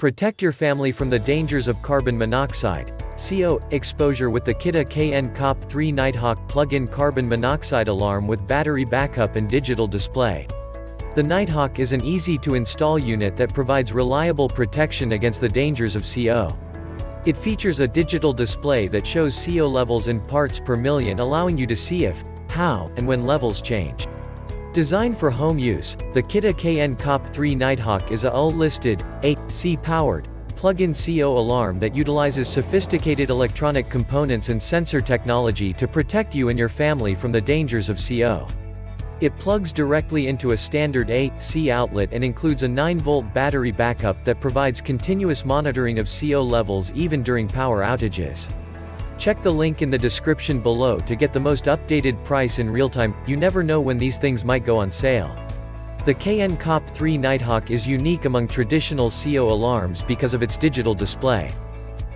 Protect your family from the dangers of carbon monoxide, CO, exposure with the Kidde KN-COPP-3 Nighthawk plug-in carbon monoxide alarm with battery backup and digital display. The Nighthawk is an easy-to-install unit that provides reliable protection against the dangers of CO. It features a digital display that shows CO levels in parts per million, allowing you to see if, how, and when levels change. Designed for home use, the Kidde KN-COPP-3 Nighthawk is a UL-listed, AC-powered, plug-in CO alarm that utilizes sophisticated electronic components and sensor technology to protect you and your family from the dangers of CO. It plugs directly into a standard AC outlet and includes a 9-volt battery backup that provides continuous monitoring of CO levels even during power outages. Check the link in the description below to get the most updated price in real time. You never know when these things might go on sale. The KN-COPP-3 Nighthawk is unique among traditional CO alarms because of its digital display.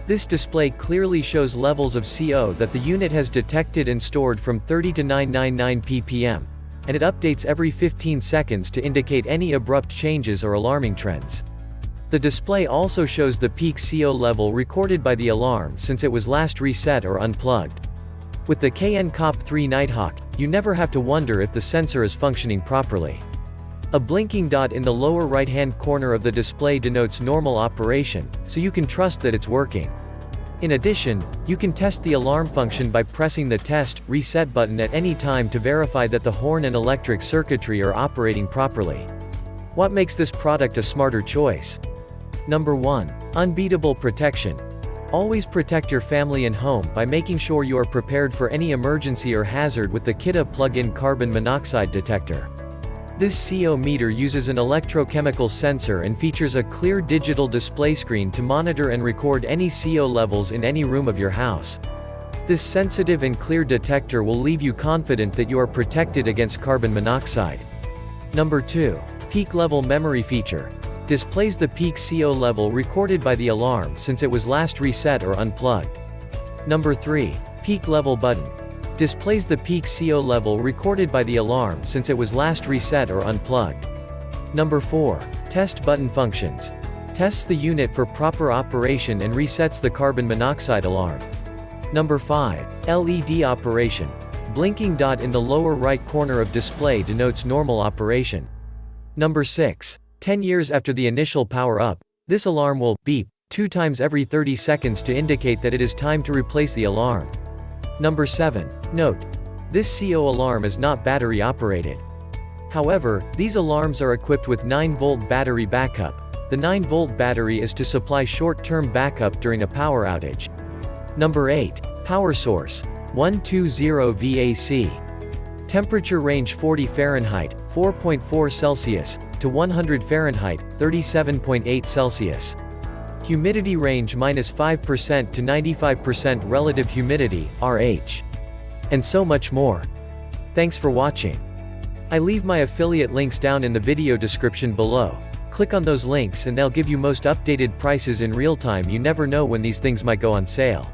This display clearly shows levels of CO that the unit has detected and stored from 30 to 999 ppm, and it updates every 15 seconds to indicate any abrupt changes or alarming trends. The display also shows the peak CO level recorded by the alarm since it was last reset or unplugged. With the KN-COPP-3 Nighthawk, you never have to wonder if the sensor is functioning properly. A blinking dot in the lower right-hand corner of the display denotes normal operation, so you can trust that it's working. In addition, you can test the alarm function by pressing the Test, Reset button at any time to verify that the horn and electric circuitry are operating properly. What makes this product a smarter choice? Number 1. Unbeatable protection. Always protect your family and home by making sure you are prepared for any emergency or hazard with the Kidde plug-in carbon monoxide detector. This CO meter uses an electrochemical sensor and features a clear digital display screen to monitor and record any CO levels in any room of your house. This sensitive and clear detector will leave you confident that you are protected against carbon monoxide. Number 2. Peak level memory feature. Displays the peak CO level recorded by the alarm since it was last reset or unplugged. Number 3. Peak level button. Displays the peak CO level recorded by the alarm since it was last reset or unplugged. Number 4. Test button functions. Tests the unit for proper operation and resets the carbon monoxide alarm. Number 5. LED operation. Blinking dot in the lower right corner of display denotes normal operation. Number 6. 10 years after the initial power up, this alarm will beep 2 times every 30 seconds to indicate that it is time to replace the alarm. Number 7. Note: this CO alarm is not battery operated. However, these alarms are equipped with 9-volt battery backup. The 9-volt battery is to supply short-term backup during a power outage. Number 8. Power source: 120 VAC. Temperature range 40 Fahrenheit, 4.4 Celsius, to 100 Fahrenheit, 37.8 Celsius. Humidity range -5% to 95% relative humidity, RH. And so much more. Thanks for watching. I leave my affiliate links down in the video description below. Click on those links and they'll give you most updated prices in real time. You never know when these things might go on sale.